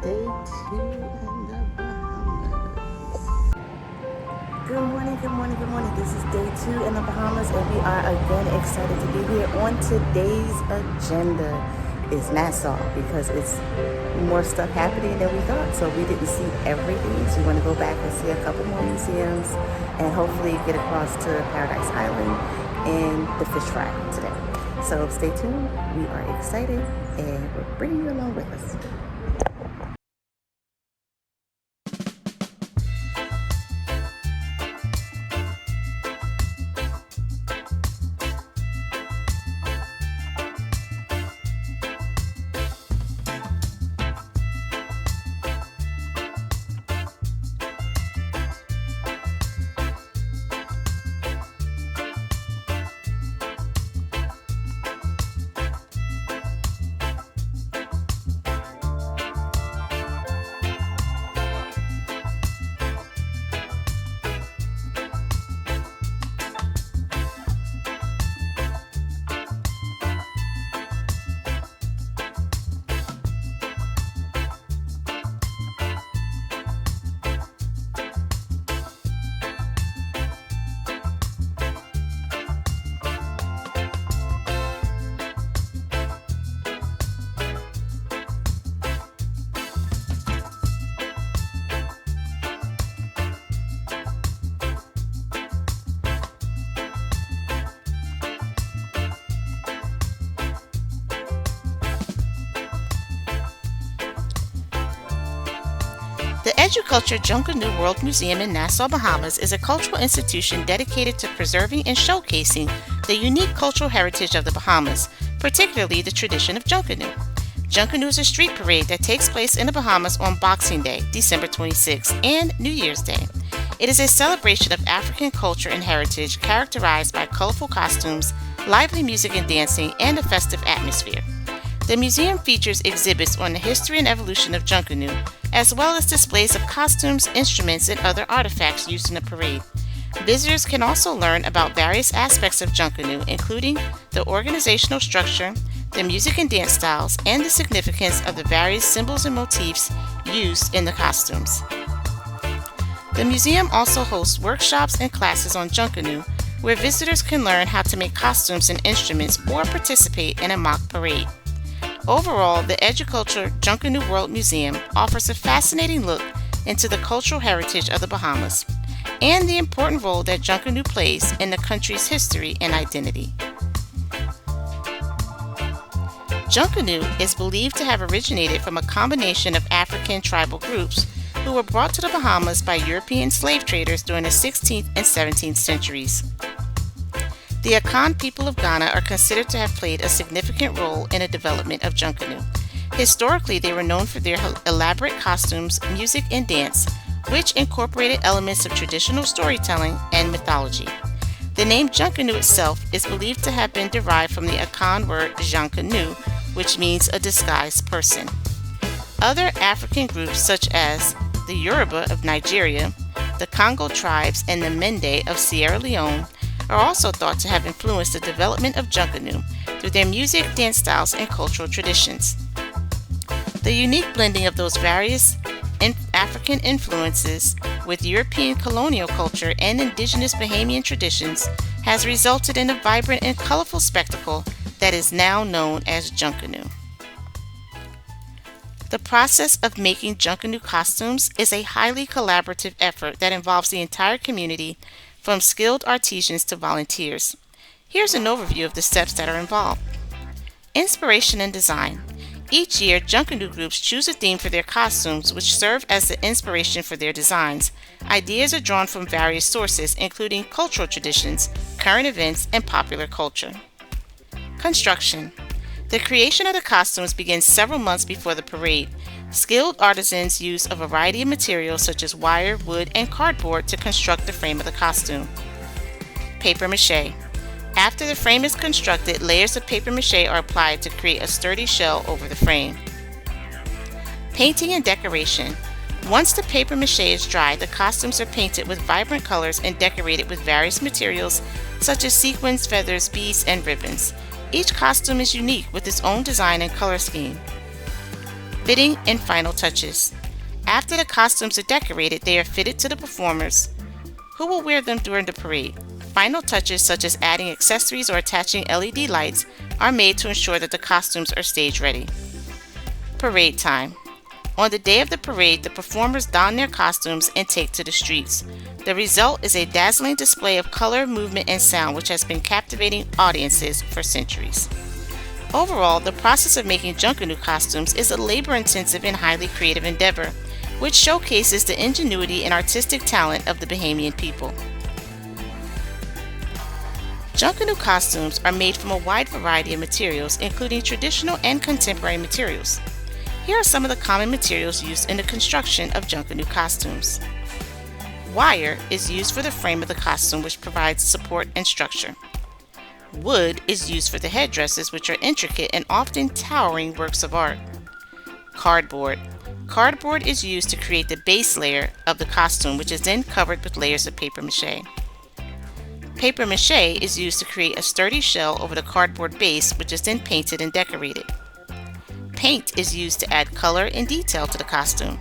Day 2 in the Bahamas. Good morning, good morning, good morning. This is day 2 in the Bahamas, and we are again excited to be here. On today's agenda is Nassau, because it's more stuff happening than we thought, so we didn't see everything. So we want to go back and see a couple more museums and hopefully get across to Paradise Island and the fish fry today. So stay tuned. We are excited and we're bringing you along with us. The Educulture Junkanoo World Museum in Nassau, Bahamas is a cultural institution dedicated to preserving and showcasing the unique cultural heritage of the Bahamas, particularly the tradition of Junkanoo. Junkanoo is a street parade that takes place in the Bahamas on Boxing Day, December 26th, and New Year's Day. It is a celebration of African culture and heritage characterized by colorful costumes, lively music and dancing, and a festive atmosphere. The museum features exhibits on the history and evolution of Junkanoo, as well as displays of costumes, instruments, and other artifacts used in the parade. Visitors can also learn about various aspects of Junkanoo, including the organizational structure, the music and dance styles, and the significance of the various symbols and motifs used in the costumes. The museum also hosts workshops and classes on Junkanoo, where visitors can learn how to make costumes and instruments or participate in a mock parade. Overall, the Educulture Junkanoo World Museum offers a fascinating look into the cultural heritage of the Bahamas and the important role that Junkanoo plays in the country's history and identity. Junkanoo is believed to have originated from a combination of African tribal groups who were brought to the Bahamas by European slave traders during the 16th and 17th centuries. The Akan people of Ghana are considered to have played a significant role in the development of Junkanoo. Historically, they were known for their elaborate costumes, music, and dance, which incorporated elements of traditional storytelling and mythology. The name Junkanoo itself is believed to have been derived from the Akan word Junkanoo, which means a disguised person. Other African groups such as the Yoruba of Nigeria, the Congo tribes, and the Mende of Sierra Leone are also thought to have influenced the development of Junkanoo through their music, dance styles, and cultural traditions. The unique blending of those various African influences with European colonial culture and indigenous Bahamian traditions has resulted in a vibrant and colorful spectacle that is now known as Junkanoo. The process of making Junkanoo costumes is a highly collaborative effort that involves the entire community, from skilled artisans to volunteers. Here's an overview of the steps that are involved. Inspiration and design. Each year, Junkanoo groups choose a theme for their costumes, which serve as the inspiration for their designs. Ideas are drawn from various sources, including cultural traditions, current events, and popular culture. Construction. The creation of the costumes begins several months before the parade. Skilled artisans use a variety of materials such as wire, wood, and cardboard to construct the frame of the costume. Paper mache. After the frame is constructed, layers of paper mache are applied to create a sturdy shell over the frame. Painting and decoration. Once the paper mache is dry, the costumes are painted with vibrant colors and decorated with various materials such as sequins, feathers, beads, and ribbons. Each costume is unique with its own design and color scheme. Fitting and final touches. After the costumes are decorated, they are fitted to the performers, who will wear them during the parade. Final touches, such as adding accessories or attaching LED lights, are made to ensure that the costumes are stage ready. Parade time. On the day of the parade, the performers don their costumes and take to the streets. The result is a dazzling display of color, movement, and sound which has been captivating audiences for centuries. Overall, the process of making Junkanoo costumes is a labor-intensive and highly creative endeavor, which showcases the ingenuity and artistic talent of the Bahamian people. Junkanoo costumes are made from a wide variety of materials, including traditional and contemporary materials. Here are some of the common materials used in the construction of Junkanoo costumes. Wire is used for the frame of the costume, which provides support and structure. Wood is used for the headdresses, which are intricate and often towering works of art. Cardboard. Cardboard is used to create the base layer of the costume, which is then covered with layers of paper mache. Paper mache is used to create a sturdy shell over the cardboard base, which is then painted and decorated. Paint is used to add color and detail to the costume.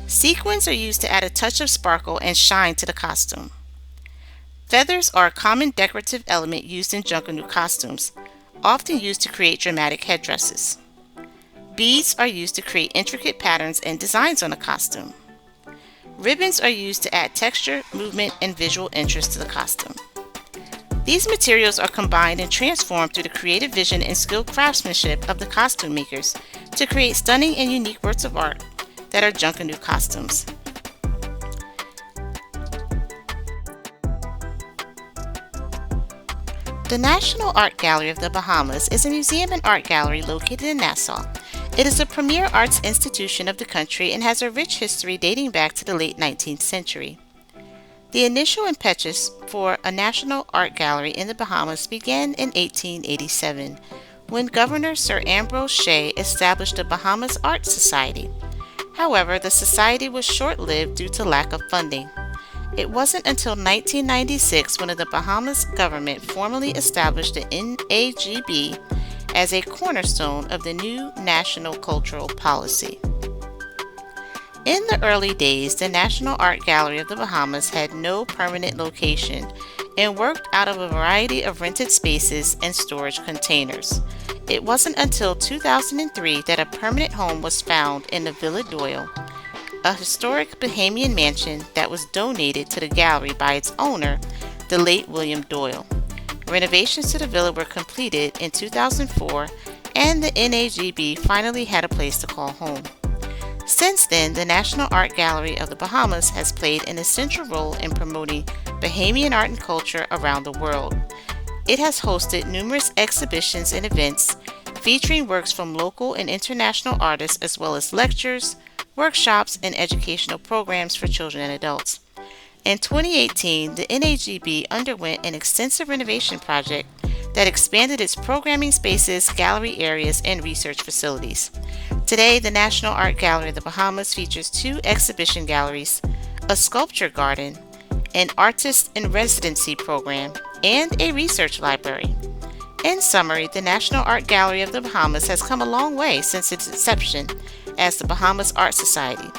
Sequins are used to add a touch of sparkle and shine to the costume. Feathers are a common decorative element used in Junkanoo costumes, often used to create dramatic headdresses. Beads are used to create intricate patterns and designs on a costume. Ribbons are used to add texture, movement, and visual interest to the costume. These materials are combined and transformed through the creative vision and skilled craftsmanship of the costume makers to create stunning and unique works of art that are Junkanoo costumes. The National Art Gallery of the Bahamas is a museum and art gallery located in Nassau. It is a premier arts institution of the country and has a rich history dating back to the late 19th century. The initial impetus for a national art gallery in the Bahamas began in 1887, when Governor Sir Ambrose Shea established the Bahamas Art Society. However, the society was short-lived due to lack of funding. It wasn't until 1996 when the Bahamas government formally established the NAGB as a cornerstone of the new national cultural policy. In the early days, the National Art Gallery of the Bahamas had no permanent location and worked out of a variety of rented spaces and storage containers. It wasn't until 2003 that a permanent home was found in the Villa Doyle, a historic Bahamian mansion that was donated to the gallery by its owner, the late William Doyle. Renovations to the villa were completed in 2004, and the NAGB finally had a place to call home. Since then, the National Art Gallery of the Bahamas has played an essential role in promoting Bahamian art and culture around the world. It has hosted numerous exhibitions and events featuring works from local and international artists, as well as lectures, workshops, and educational programs for children and adults. In 2018, the NAGB underwent an extensive renovation project that expanded its programming spaces, gallery areas, and research facilities. Today, the National Art Gallery of the Bahamas features 2 exhibition galleries, a sculpture garden, an artist in residency program, and a research library. In summary, the National Art Gallery of the Bahamas has come a long way since its inception as the Bahamas Art Society.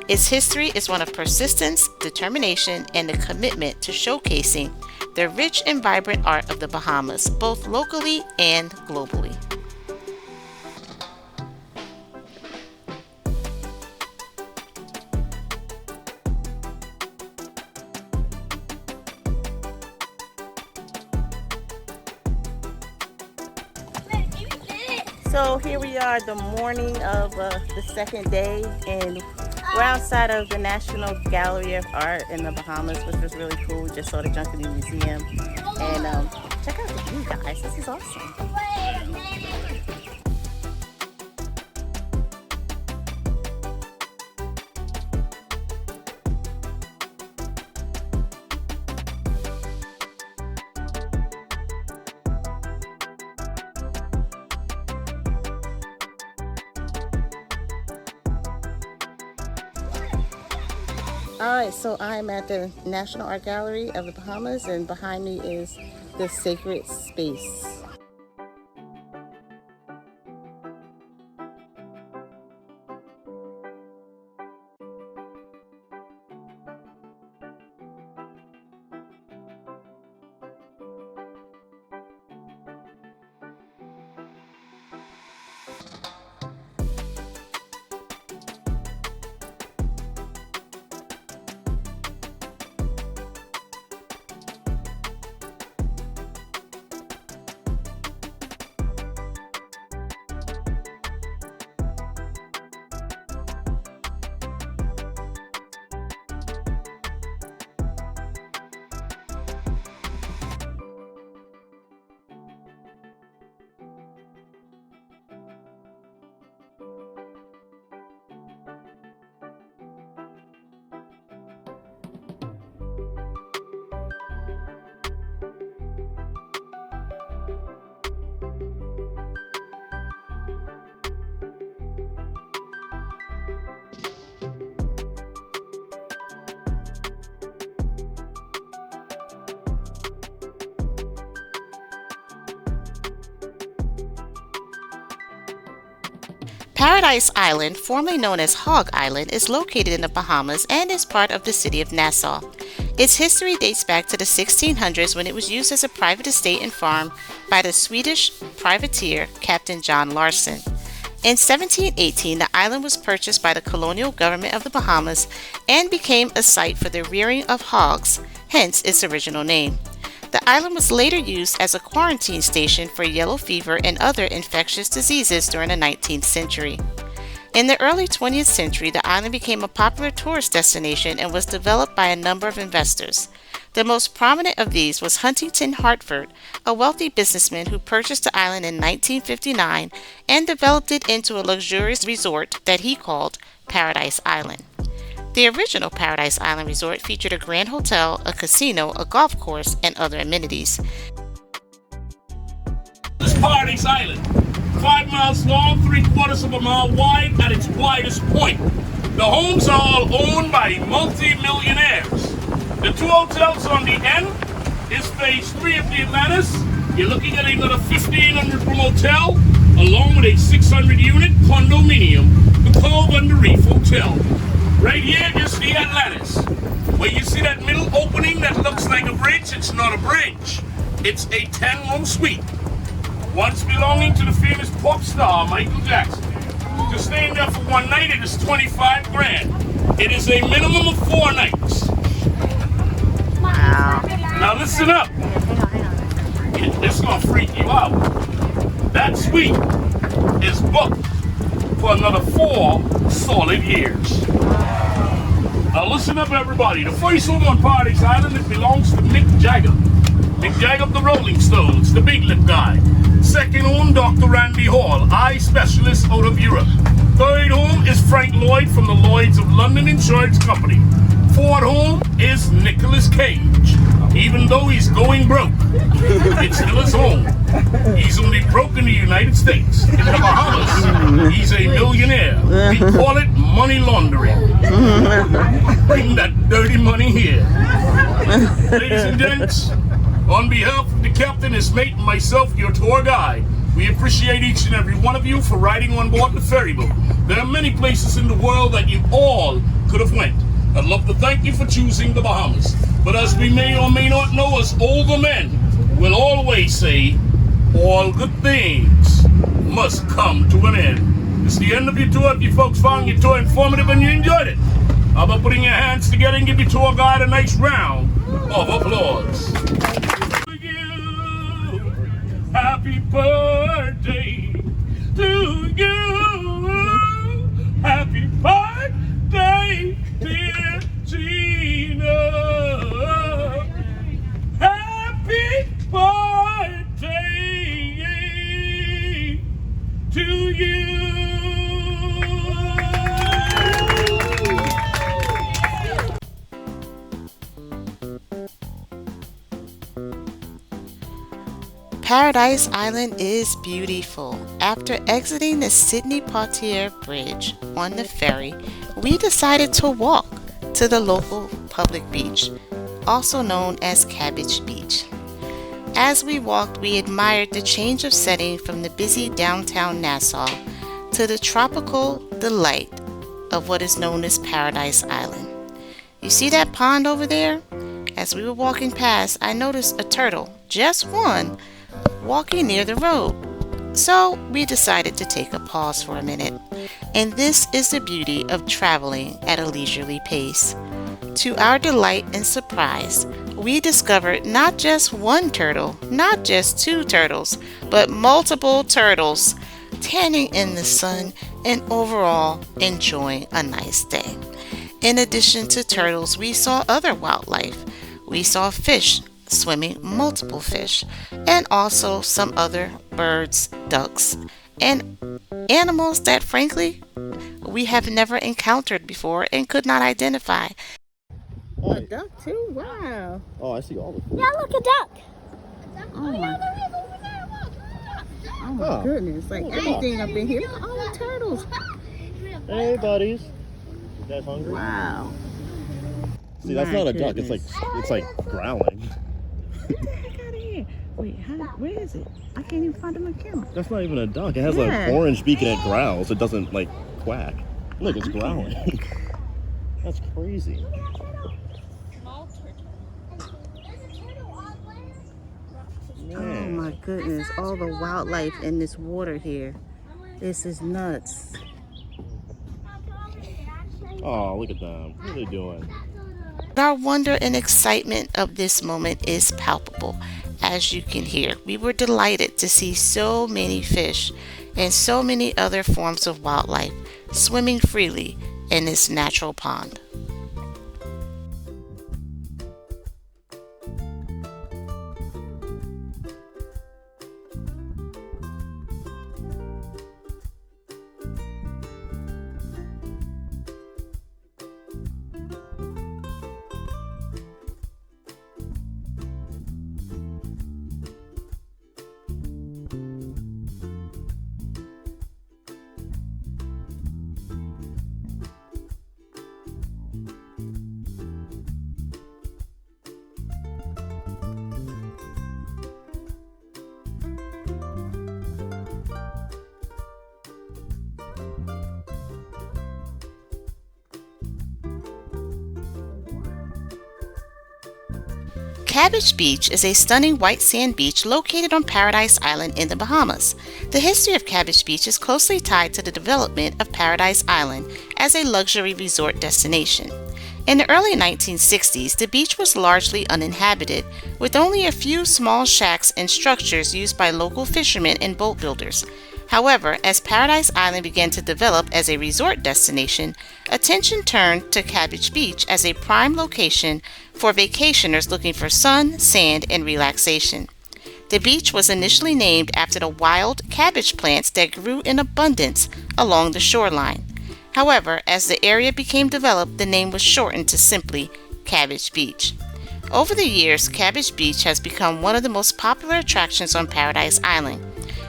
Its history is one of persistence, determination, and a commitment to showcasing the rich and vibrant art of the Bahamas, both locally and globally. So here we are, the morning of the second day, and we're outside of the National Gallery of Art in the Bahamas, which was really cool. We just saw the Junkanoo Museum, and check out the view, guys. This is awesome. Alright, so I'm at the National Art Gallery of the Bahamas, and behind me is the Sacred Space. Paradise Island, formerly known as Hog Island, is located in the Bahamas and is part of the city of Nassau. Its history dates back to the 1600s when it was used as a private estate and farm by the Swedish privateer Captain John Larsen. In 1718, the island was purchased by the colonial government of the Bahamas and became a site for the rearing of hogs, hence its original name. The island was later used as a quarantine station for yellow fever and other infectious diseases during the 19th century. In the early 20th century, the island became a popular tourist destination and was developed by a number of investors. The most prominent of these was Huntington Hartford, a wealthy businessman who purchased the island in 1959 and developed it into a luxurious resort that he called Paradise Island. The original Paradise Island Resort featured a grand hotel, a casino, a golf course, and other amenities. This Paradise Island, 5 miles long, 3/4 of a mile wide at its widest point. The homes are all owned by multi-millionaires. The 2 hotels on the end is phase 3 of the Atlantis. You're looking at another 1,500 room hotel, along with a 600-unit condominium, the Cove on the Reef Hotel. Right here is the Atlantis. Where you see that middle opening that looks like a bridge, it's not a bridge. It's a 10-room suite. Once belonging to the famous pop star Michael Jackson. To stay in there for one night, it is 25 grand. It is a minimum of 4 nights. Wow. Now listen up. This is gonna freak you out. That suite is booked for another 4 solid years. Now listen up, everybody. The first home on Paradise Island, it belongs to Mick Jagger. Mick Jagger of the Rolling Stones, the big lip guy. Second home, Dr. Randy Hall, eye specialist out of Europe. Third home is Frank Lloyd from the Lloyds of London Insurance Company. Fourth home is Nicolas Cage. Even though he's going broke, it's still his home. He's only broke in the United States. In the Bahamas, he's a millionaire. We call it money laundering. Bring that dirty money here. Ladies and gents, on behalf of the captain, his mate, and myself, your tour guide, we appreciate each and every one of you for riding on board the ferry boat. There are many places in the world that you all could have went. I'd love to thank you for choosing the Bahamas. But as we may or may not know, as older men will always say, all good things must come to an end. It's the end of your tour. If you folks found your tour informative and you enjoyed it, how about putting your hands together and give your tour guide a nice round of applause. To you, happy birthday to you. Happy birthday, dear Gina. Happy birthday to you. Paradise Island is beautiful. After exiting the Sydney Poitiers Bridge on the ferry, we decided to walk to the local public beach, also known as Cabbage Beach. As we walked, we admired the change of setting from the busy downtown Nassau to the tropical delight of what is known as Paradise Island. You see that pond over there? As we were walking past, I noticed a turtle, just one, walking near the road. So we decided to take a pause for a minute. And this is the beauty of traveling at a leisurely pace. To our delight and surprise, we discovered not just one turtle, not just 2 turtles, but multiple turtles tanning in the sun and overall enjoying a nice day. In addition to turtles, we saw other wildlife. We saw fish swimming, multiple fish, and also some other birds, ducks, and animals that frankly we have never encountered before and could not identify. Oh, a duck too? Wow. oh, I see all the food. Yeah, look, a duck. Oh my, oh my Oh. goodness. Like everything up in here. Look at all the turtles. Hey, buddies. You guys hungry? Wow. See, that's My not a duck. goodness. It's like growling. Get the heck out of here. Wait, where is it? I can't even find it on camera. That's not even a duck. It has Yeah. an orange beak and it growls. It doesn't like quack. Look, it's growling. That's crazy. Oh my goodness, all the wildlife in this water here. This is nuts. Oh, look at them. What are they doing? Our wonder and excitement of this moment is palpable, as you can hear. We were delighted to see so many fish and so many other forms of wildlife swimming freely in this natural pond. Cabbage Beach is a stunning white sand beach located on Paradise Island in the Bahamas. The history of Cabbage Beach is closely tied to the development of Paradise Island as a luxury resort destination. In the early 1960s, the beach was largely uninhabited, with only a few small shacks and structures used by local fishermen and boat builders. However, as Paradise Island began to develop as a resort destination, attention turned to Cabbage Beach as a prime location for vacationers looking for sun, sand, and relaxation. The beach was initially named after the wild cabbage plants that grew in abundance along the shoreline. However, as the area became developed, the name was shortened to simply Cabbage Beach. Over the years, Cabbage Beach has become one of the most popular attractions on Paradise Island,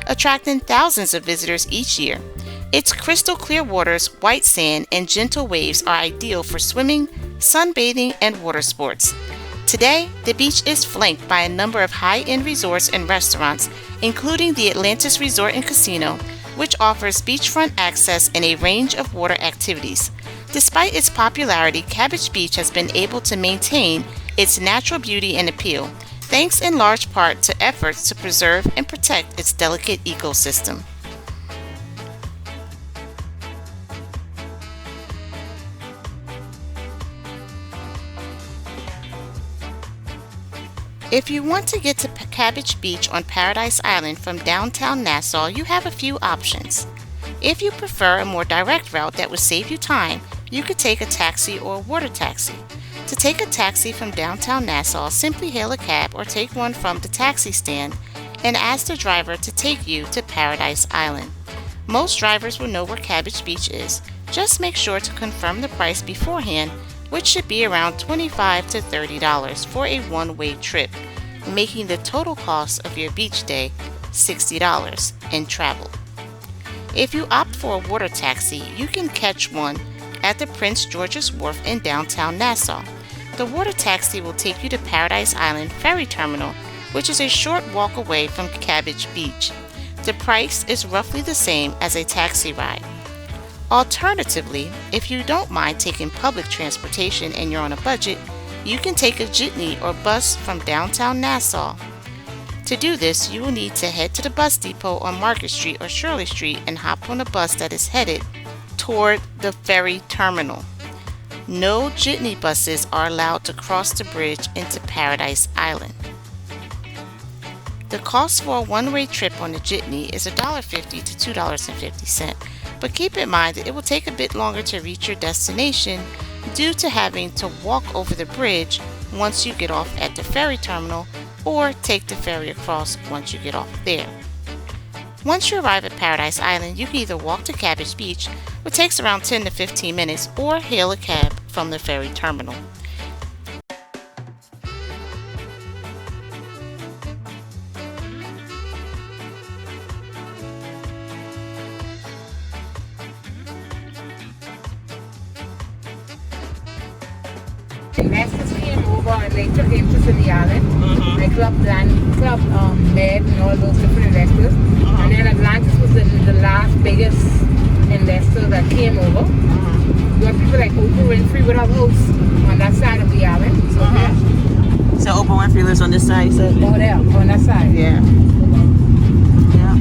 attracting thousands of visitors each year. Its crystal clear waters, white sand, and gentle waves are ideal for swimming, sunbathing, and water sports. Today, the beach is flanked by a number of high-end resorts and restaurants, including the Atlantis Resort and Casino, which offers beachfront access and a range of water activities. Despite its popularity, Cabbage Beach has been able to maintain its natural beauty and appeal, thanks in large part to efforts to preserve and protect its delicate ecosystem. If you want to get to Cabbage Beach on Paradise Island from downtown Nassau, you have a few options. If you prefer a more direct route that would save you time, you could take a taxi or a water taxi. To take a taxi from downtown Nassau, simply hail a cab or take one from the taxi stand and ask the driver to take you to Paradise Island. Most drivers will know where Cabbage Beach is. Just make sure to confirm the price beforehand, which should be around $25 to $30 for a one-way trip, making the total cost of your beach day $60 in travel. If you opt for a water taxi, you can catch one at the Prince George's Wharf in downtown Nassau. The water taxi will take you to Paradise Island Ferry Terminal, which is a short walk away from Cabbage Beach. The price is roughly the same as a taxi ride. Alternatively, if you don't mind taking public transportation and you're on a budget, you can take a jitney or bus from downtown Nassau. To do this, you will need to head to the bus depot on Market Street or Shirley Street and hop on a bus that is headed toward the ferry terminal. No jitney buses are allowed to cross the bridge into Paradise Island. The cost for a one-way trip on the jitney is $1.50 to $2.50, but keep in mind that it will take a bit longer to reach your destination due to having to walk over the bridge once you get off at the ferry terminal or take the ferry across once you get off there. Once you arrive at Paradise Island, you can either walk to Cabbage Beach, which takes around 10 to 15 minutes, or hail a cab from the ferry terminal. Investors came over and they took interest in the island. Like Club Med and all those different investors. And then Atlantis was the last biggest investor that came over. You have people like Oprah Winfrey with her house on that side of the island. So, yeah. So Oprah Winfrey lives on this side, you said? Over there, on that side. Yeah. Yeah.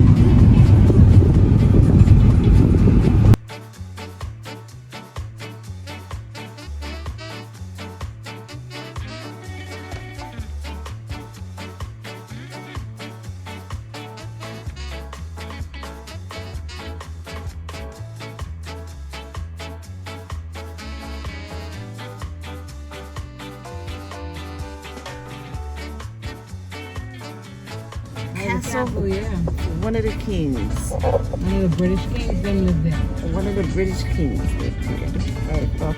Castle, yeah. One of the kings. One of the British kings, them lived there. One of the British kings lived here.